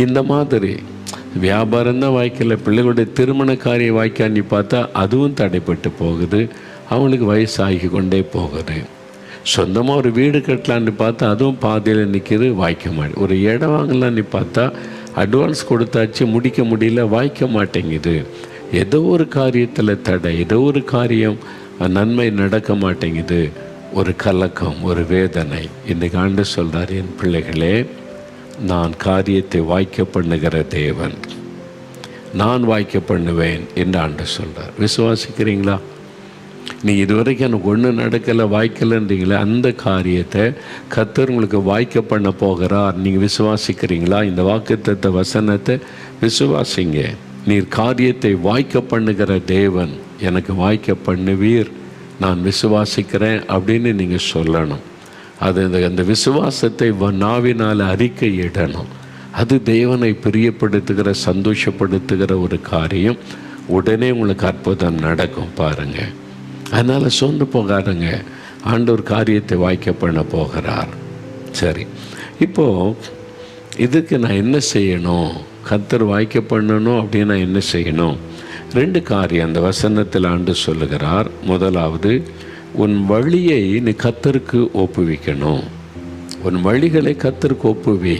இந்த மாதிரி வியாபாரம் தான் வாய்க்கல, பிள்ளைகளுடைய திருமண காரியம் வாய்க்கான்னு பார்த்தா அதுவும் தடைப்பட்டு போகுது. அவங்களுக்கு வயசாகி கொண்டே போகுது. சொந்தமாக ஒரு வீடு கட்டலான்னு பார்த்தா அதுவும் பாதியில் நிற்கிது, வாய்க்க மாட்டேங்குது. ஒரு இடம் வாங்கலான்னு பார்த்தா அட்வான்ஸ் கொடுத்தாச்சு, முடிக்க முடியல, வாய்க்க மாட்டேங்குது. ஏதோ ஒரு காரியத்தில் தடை, ஏதோ ஒரு காரியம் நன்மை நடக்க மாட்டேங்குது. ஒரு கலக்கம், ஒரு வேதனை. இன்றைக்கு ஆண்டவர் சொல்கிறார், என் பிள்ளைகளே, நான் காரியத்தை வாய்க்க பண்ணுகிற தேவன், நான் வாய்க்க பண்ணுவேன் என்று ஆண்டவர் சொல்கிறார். விசுவாசிக்கிறீங்களா? நீங்கள் இதுவரைக்கும் எனக்கு ஒன்று நடக்கலை, வாய்க்கலைன்றீங்களே, அந்த காரியத்தை கர்த்தர் உங்களுக்கு வாய்க்க பண்ண போகிறார். நீங்கள் விசுவாசிக்கிறீங்களா? இந்த வாக்குத்தத்த வசனத்தை விசுவாசிங்க. நீர் காரியத்தை வாய்க்க பண்ணுகிற தேவன், எனக்கு வாய்க்க பண்ணுவீர், நான் விசுவாசிக்கிறேன் அப்படின்னு நீங்கள் சொல்லணும். அது அந்த விசுவாசத்தை நாவினால் அறிக்கையிடணும். அது தேவனை பிரியப்படுத்துகிற, சந்தோஷப்படுத்துகிற ஒரு காரியம். உடனே உங்களுக்கு அற்புதம் நடக்கும் பாருங்கள். அதனால் சோர்ந்து போகாதுங்க. ஆண்டவர் காரியத்தை வாய்க்க பண்ண போகிறார். சரி, இப்போது இதுக்கு நான் என்ன செய்யணும்? கர்த்தர் வாய்க்க பண்ணணும் அப்படின்னு நான் என்ன செய்யணும்? 2 காரியம் அந்த வசனத்தில் ஆண்டவர் சொல்லுகிறார். முதலாவது, உன் வழியை நீ கர்த்தருக்கு ஒப்புவிக்கணும். உன் வழிகளை கர்த்தருக்கு ஒப்புவி.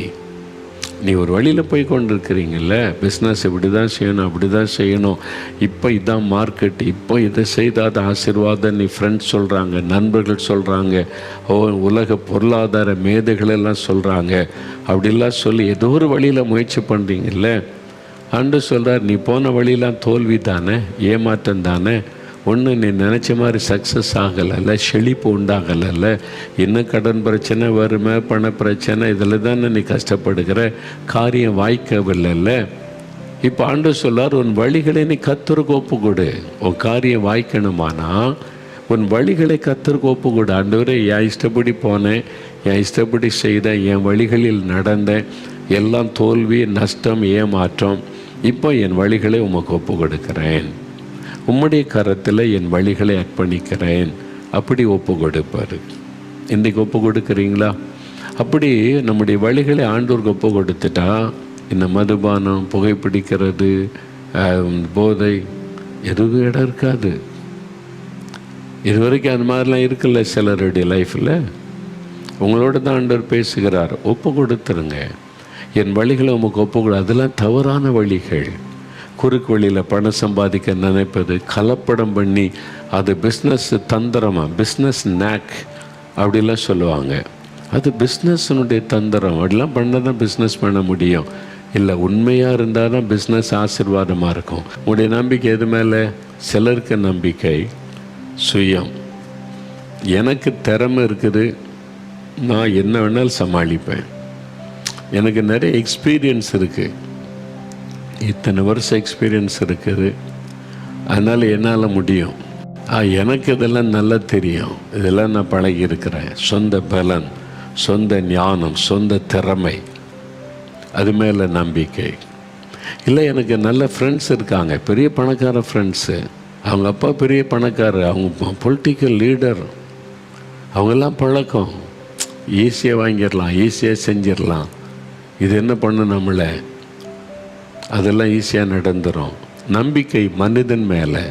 நீ ஒரு வழியில் போய் கொண்டிருக்கிறீங்கள, பிஸ்னஸ் இப்படி தான் செய்யணும், அப்படி தான் செய்யணும், இப்போ இதான் மார்க்கெட், இப்போ இதை செய்தாத ஆசீர்வாதம் நீ ஃப்ரெண்ட்ஸ் சொல்கிறாங்க, நண்பர்கள் சொல்கிறாங்க, உலக பொருளாதார மேதைகளெல்லாம் சொல்கிறாங்க. அப்படிலாம் சொல்லி ஏதோ ஒரு வழியில் முயற்சி பண்ணுறீங்கள, ஆண்டவர் சொல்கிறார், நீ போன வழியெல்லாம் தோல்வி தானே, ஏமாற்றம் தானே, ஒன்று நீ நினச்ச மாதிரி சக்ஸஸ் ஆகலைல்ல, செழிப்பு உண்டாகலைல்ல, இன்னும் கடன் பிரச்சனை, வறுமை, பண பிரச்சனை, இதில் தானே நீ கஷ்டப்படுகிற, காரியம் வாய்க்கவில்லைல்ல. இப்போ ஆண்டவர் சொல்லார், உன் வழிகளை நீ கர்த்தருக்கு ஒப்பு கொடு. உன் காரியம் வாய்க்கணுமானா உன் வழிகளை கர்த்தருக்கு ஒப்பு கொடு. ஆண்டவரே, என் இஷ்டப்படி போனேன், என் இஷ்டப்படி செய்தேன், என் வழிகளில் நடந்தேன், எல்லாம் தோல்வி, நஷ்டம், ஏமாற்றம். இப்போ என் வழிகளை உமக்கு ஒப்பு கொடுக்கிறேன், உம்முடைய கரத்தில் என் வழிகளை அர்ப்பணிக்கிறேன். அப்படி ஒப்பு கொடுப்பார். இன்றைக்கு ஒப்பு கொடுக்குறீங்களா? அப்படி நம்முடைய வழிகளை ஆண்டோருக்கு ஒப்பு கொடுத்துட்டா இந்த மதுபானம், புகைப்பிடிக்கிறது, போதை எதுவும் இடம் இருக்காது. இதுவரைக்கும் அந்த மாதிரிலாம் இருக்குல்ல சிலருடைய லைஃப்பில். உங்களோட தான் ஆண்டவர் பேசுகிறார். ஒப்பு கொடுத்துருங்க. என் வழிகளை உமக்கு ஒப்பு கொடு. அதெல்லாம் தவறான வழிகள். குறுக்கு வழியில் பணம் சம்பாதிக்க நினைப்பது, கலப்படம் பண்ணி அது பிஸ்னஸ் தந்திரமாக, பிஸ்னஸ் நேக் அப்படிலாம் சொல்லுவாங்க. அது பிஸ்னஸ்னுடைய தந்திரம். அப்படிலாம் பண்ணால் தான் பிஸ்னஸ் பண்ண முடியும். இல்லை, உண்மையாக இருந்தால் தான் பிஸ்னஸ் ஆசீர்வாதமாக இருக்கும். உங்களுடைய நம்பிக்கை எது மேலே? சிலருக்கு நம்பிக்கை சுயம். எனக்கு திறமை இருக்குது, நான் என்ன வேணாலும் சமாளிப்பேன், எனக்கு நிறைய எக்ஸ்பீரியன்ஸ் இருக்குது, இத்தனை வருஷம் எக்ஸ்பீரியன்ஸ் இருக்குது, அதனால் என்னால் முடியும், எனக்கு இதெல்லாம் நல்லா தெரியும், இதெல்லாம் நான் பழகி இருக்கிறேன். சொந்த பலன், சொந்த ஞானம், சொந்த திறமை, அது மேலே நம்பிக்கை. இல்லை, எனக்கு நல்ல ஃப்ரெண்ட்ஸ் இருக்காங்க, பெரிய பணக்கார ஃப்ரெண்ட்ஸு, அவங்க அப்பா பெரிய பணக்காரர், அவங்க பொலிட்டிக்கல் லீடர், அவங்கெல்லாம் பழக்கம், ஈஸியாக வாங்கிடலாம், ஈஸியாக செஞ்சிடலாம், இது என்ன பண்ண நம்மளை, அதெல்லாம் ஈஸியாக நடந்துடும். நம்பிக்கை மனிதன் மேலே,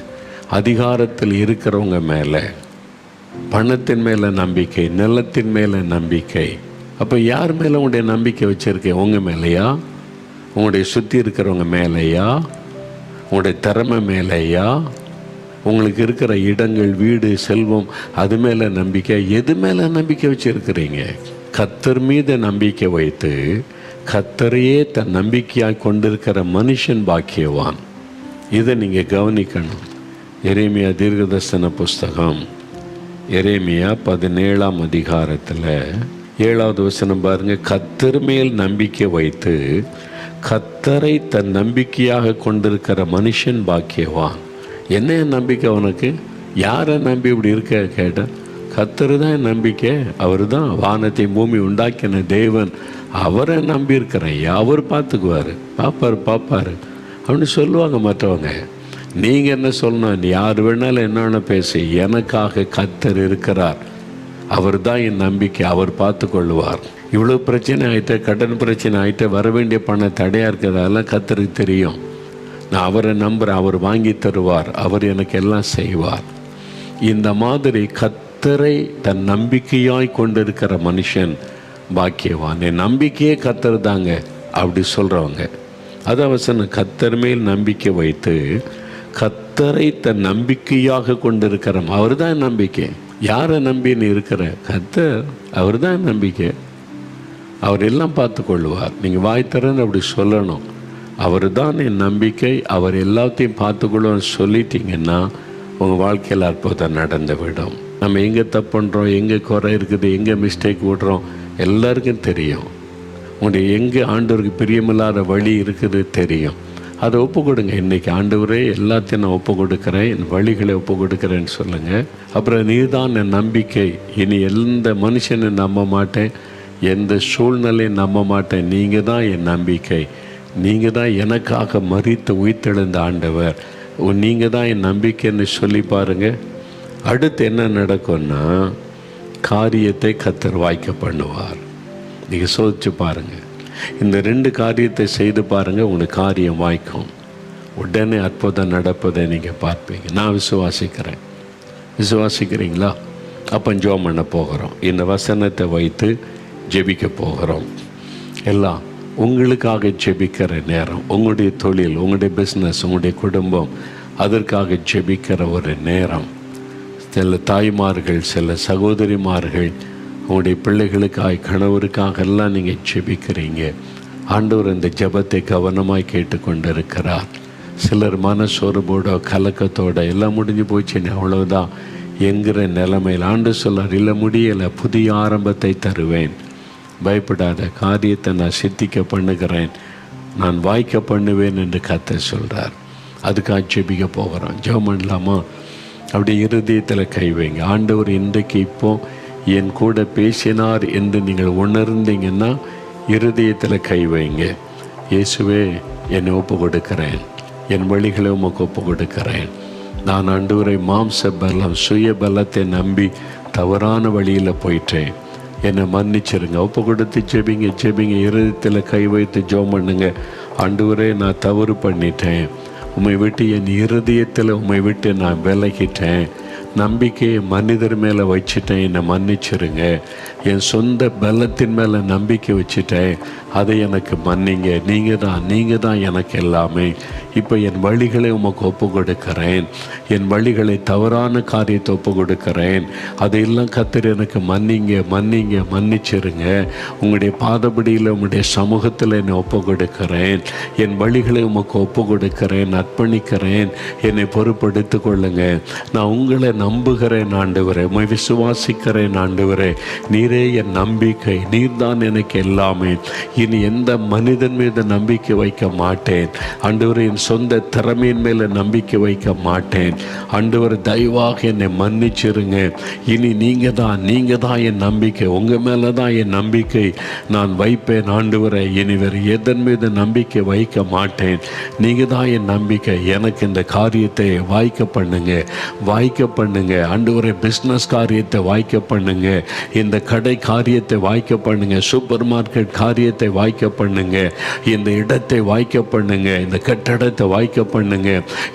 அதிகாரத்தில் இருக்கிறவங்க மேலே, பணத்தின் மேலே நம்பிக்கை, நிலத்தின் மேலே நம்பிக்கை. அப்போ யார் மேலே உங்களுடைய நம்பிக்கை வச்சுருக்கேன்? உங்கள் மேலேயா? உங்களுடைய சுற்றி இருக்கிறவங்க மேலேயா? உங்களுடைய திறமை மேலேயா? உங்களுக்கு இருக்கிற இடங்கள், வீடு, செல்வம், அது மேலே நம்பிக்கை? எது மேலே நம்பிக்கை வச்சுருக்கிறீங்க? கர்த்தர் மீது நம்பிக்கை வைத்து கர்த்தரையே தன் நம்பிக்கையாக கொண்டிருக்கிற மனுஷன் பாக்கியவான். இதை நீங்கள் கவனிக்கணும். எரேமியா தீர்க்கதரிசன புஸ்தகம், எரேமியா 17ஆம் அதிகாரத்தில் 7வது வசனம் பாருங்கள். கர்த்தர் மேல் நம்பிக்கை வைத்து கர்த்தரை தன் நம்பிக்கையாக கொண்டிருக்கிற மனுஷன் பாக்கியவான். என்ன நம்பிக்கை உனக்கு? யாரை நம்பி இப்படி இருக்க கேட்டால், கர்த்தர் தான் என் நம்பிக்கை, அவர் தான் வானத்தை பூமி உண்டாக்கின தேவன், அவரை நம்பியிருக்கிறேன், அவர் பார்த்துக்குவார், பார்ப்பார் அப்படின்னு சொல்லுவாங்க மற்றவங்க. நீங்கள் என்ன சொல்லணும்? யார் வேணாலும் என்னென்ன பேசி, எனக்காக கர்த்தர் இருக்கிறார், அவர் தான் என் நம்பிக்கை, அவர் பார்த்து கொள்ளுவார். இவ்வளோ பிரச்சனை ஆகிட்ட, கடன் பிரச்சனை ஆகிட்ட, வர வேண்டிய பணம் தடையாக இருக்கிறதெல்லாம் கர்த்தருக்கு தெரியும். நான் அவரை நம்புகிறேன், அவர் வாங்கி தருவார், அவர் எனக்கு எல்லாம் செய்வார். இந்த மாதிரி கர்த்தரை தன் நம்பிக்கையாய் கொண்டிருக்கிற மனுஷன் பாக்கியவான். என் நம்பிக்கையே கர்த்தர் தாங்க அப்படி சொல்கிறவங்க. அது அவசரம். கர்த்தர் மேல் நம்பிக்கை வைத்து கர்த்தரை தன் நம்பிக்கையாக கொண்டிருக்கிற அவர் தான் நம்பிக்கை. யாரை நம்பின்னு இருக்கிற கர்த்தர், அவர் தான் நம்பிக்கை. அவர் எல்லாம் பார்த்து கொள்வார். நீங்கள் வாய் திறந்து அப்படி சொல்லணும், அவர் தான் என் நம்பிக்கை, அவர் எல்லாத்தையும் பார்த்துக்கொள்ளுன்னு சொல்லிட்டீங்கன்னா உங்கள் வாழ்க்கையில் அற்புதம் நடந்து விடும். நம்ம எங்கே தப்பு பண்ணுறோம், எங்கே குறை இருக்குது, எங்கே மிஸ்டேக் விடுறோம் எல்லாருக்கும் தெரியும். உங்களுடைய எங்கே ஆண்டவருக்கு பிரியமில்லாத வழி இருக்குது தெரியும். அதை ஒப்பு கொடுங்க. இன்றைக்கி ஆண்டவரே எல்லாத்தையும் நான் ஒப்பு கொடுக்குறேன், என் வழிகளை ஒப்பு கொடுக்குறேன்னு சொல்லுங்கள். அப்புறம் நீ தான் என் நம்பிக்கை, இனி எந்த மனுஷனை நம்ப மாட்டேன், எந்த சூழ்நிலையும் நம்ப மாட்டேன், நீங்கள் தான் என் நம்பிக்கை, நீங்கள் தான் எனக்காக மரித்து உயிர்த்தெழுந்த ஆண்டவர், நீங்கள் தான் என் நம்பிக்கைன்னு சொல்லி பாருங்கள். அடுத்து என்ன நடக்கும்னா காரியத்தை கர்த்தர் வாய்க்க பண்ணுவார். நீங்கள் சோதிச்சு பாருங்கள். இந்த 2 காரியத்தை செய்து பாருங்கள், உங்களுக்கு காரியம் வாய்க்கும். உடனே அற்புதம் நடப்பதை நீங்கள் பார்ப்பீங்க. நான் விசுவாசிக்கிறேன். விசுவாசிக்கிறீங்களா? அப்போ ஜெபம் பண்ண போகிறோம். இந்த வசனத்தை வைத்து ஜெபிக்க போகிறோம். எல்லாம் உங்களுக்காக ஜெபிக்கிற நேரம். உங்களுடைய தொழில், உங்களுடைய பிஸ்னஸ், உங்களுடைய குடும்பம், அதற்காக ஜெபிக்கிற ஒரு நேரம். சில தாய்மார்கள், சில சகோதரிமார்கள் உங்களுடைய பிள்ளைகளுக்காக, கணவருக்காக எல்லாம் நீங்கள் ஜெபிக்கிறீங்க. ஆண்டவர் இந்த ஜெபத்தை கவனமாய் கேட்டுக்கொண்டு இருக்கிறார். சிலர் மனசோர்வோட கலக்கத்தோட எல்லாம் முடிஞ்சு போச்சுன்னு அவ்வளோதான் என்கிற நிலைமையில் ஆண்டு சொல்லார், இல்லை முடியலை, புதிய ஆரம்பத்தை தருவேன், பயப்படாத, காரியத்தை நான் சித்திக்க பண்ணுகிறேன், நான் வாய்க்க பண்ணுவேன் என்று கர்த்தர் சொல்கிறார். அதுக்காக ஜெபிக்க போகிறோம். ஜெபம் பண்ணலாமா? அப்படி இருதயத்தில் கை வைங்க. ஆண்டவர் இன்றைக்கு இப்போ என் கூட பேசினார் என்று நீங்கள் உணர்ந்தீங்கன்னா இருதயத்தில் கை வைங்க. இயேசுவே, என்னை ஒப்பு கொடுக்கிறேன், என் வழிகளை உமக்கு ஒப்பு கொடுக்கிறேன். நான் ஆண்டவரை மாம்ச பலம், சுய பலத்தை நம்பி தவறான வழியில் போயிட்டேன், என்னை மன்னிச்சிருங்க. ஒப்பு கொடுத்து ஜெபிங்க. ஜெபிங்க. இருதயத்தில் கை வைத்து ஜெபம் பண்ணுங்க. ஆண்டவரே, நான் தவறு பண்ணிட்டேன், உம்மை விட்டு என் இருதயத்தில் உம்மை விட்டு நான் விலகிட்டேன், நம்பிக்கையை மனிதர் மேலே வச்சுட்டேன், என்னை மன்னிச்சிருங்க. என் சொந்த பலத்தின் மேலே நம்பிக்கை வச்சுட்டேன், அதை எனக்கு மன்னிங்க. நீங்கள் தான் எனக்கு எல்லாமே. இப்போ என் வழிகளை உமக்கு ஒப்பு கொடுக்கிறேன், என் வழிகளை தவறான காரியத்தை ஒப்பு கொடுக்கிறேன், அதையெல்லாம் கர்த்தர் எனக்கு மன்னிச்சிருங்க. உங்களுடைய பாதபடியில் உங்களுடைய சமூகத்தில் என்னை ஒப்பு கொடுக்கிறேன், என் வழிகளை உமக்கு ஒப்பு கொடுக்கிறேன், அர்ப்பணிக்கிறேன், என்னை பொறுப்படுத்திக் கொள்ளுங்க. நான் உங்களை நம்புகிறேன் ஆண்டவரே, உம்மை விசுவாசிக்கிறேன் ஆண்டவரே, நீரே என் நம்பிக்கை, நீர்தான் எனக்கு எல்லாமே. இனி எந்த மனிதன் மீது நம்பிக்கை வைக்க மாட்டேன் ஆண்டவரே, என் சொந்த திறமையின் மேலே நம்பிக்கை வைக்க மாட்டேன் ஆண்டவரே, தயவாக என்னை மன்னிச்சிருங்க. இனி நீங்கள் தான் என் நம்பிக்கை, உங்கள் மேலே தான் என் நம்பிக்கை நான் வைப்பேன் ஆண்டவரே. இனி வேறு எதன் மீது நம்பிக்கை வைக்க மாட்டேன், நீங்கள் தான் என் நம்பிக்கை. எனக்கு இந்த காரியத்தை வாய்க்க பண்ணுங்க ஆண்டவரே. பிஸ்னஸ் காரியத்தை வாய்க்க பண்ணுங்க, இந்த கடை காரியத்தை வாய்க்க பண்ணுங்க, சூப்பர் மார்க்கெட் காரியத்தை வாய்க்க பண்ணுங்க, இந்த இடத்தை வாய்க்க பண்ணுங்க, இந்த கட்டடத்தை வாய்க்க பண்ணுங்க.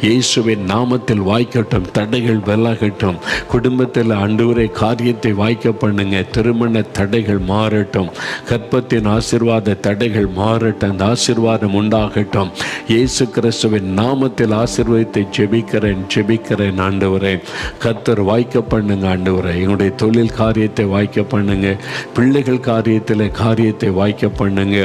இயேசுவின் நாமத்தில் வாய்க்கட்டும், தடைகள் விலகட்டும். குடும்பத்தில் ஆண்டவரே காரியத்தை வாய்க்க பண்ணுங்க. திருமண தடைகள் மாறட்டும், கற்பத்தின் ஆசீர்வாத தடைகள் மாறட்டும், அந்த ஆசீர்வாதம் உண்டாகட்டும். இயேசு கிறிஸ்துவின் நாமத்தில் ஆசீர்வாதத்தை ஜெபிக்கிறேன் ஆண்டவரே. கர்த்தர் வாய்க்க பண்ணுங்க ஆண்டவரே. எங்களுடைய தொழில் காரியத்தை வாய்க்க பண்ணுங்க, பிள்ளைகள் காரியத்தை வாய்க்க பண்ணுங்க.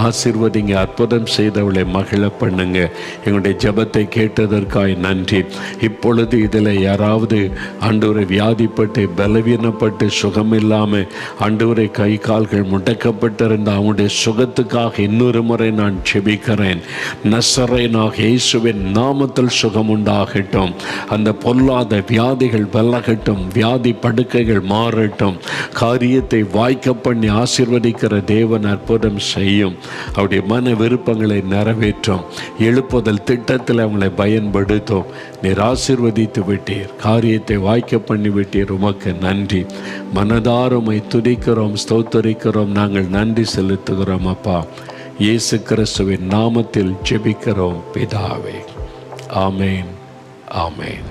ஆசீர்வதிங்க, அற்புதம் செய்தவளை மகிழ பண்ணுங்க. எங்களுடைய ஜெபத்தை கேட்டதற்காய் நன்றி. இப்பொழுது இதில் யாராவது ஆண்டவரை வியாதிப்பட்டு பலவீனப்பட்டு சுகமில்லாமல் ஆண்டவரை கை கால்கள் முடக்கப்பட்டிருந்த அவனுடைய சுகத்துக்காக இன்னொரு முறை நான் ஜெபிக்கிறேன். நசரேயனாகிய இயேசுவின் நாமத்தில் சுகம் உண்டாகட்டும். அந்த பொல்லாத வியாதிகள் விலகட்டும், வியாதி படுக்கைகள் மாறட்டும். காரியத்தை வாய்க்க பண்ணி ஆசீர்வதிக்கிற தேவன் அற்புதம் செய்யும். அவருடைய மன விருப்பங்களை நிறைவேற்றும். எழுப்புதல் எழுப்புதல் திட்டத்தில் அவங்களை பயன்படுத்தும். நீர் ஆசீர்வதித்து விட்டீர், காரியத்தை வாய்க்க பண்ணி விட்டீர். உமக்கு நன்றி. மனதார உம்மை துதிக்கிறோம், ஸ்தோத்தரிக்கிறோம். நாங்கள் நன்றி செலுத்துகிறோம் அப்பா. இயேசு கிறிஸ்துவின் நாமத்தில் ஜெபிக்கிறோம் பிதாவே. ஆமேன், ஆமேன்.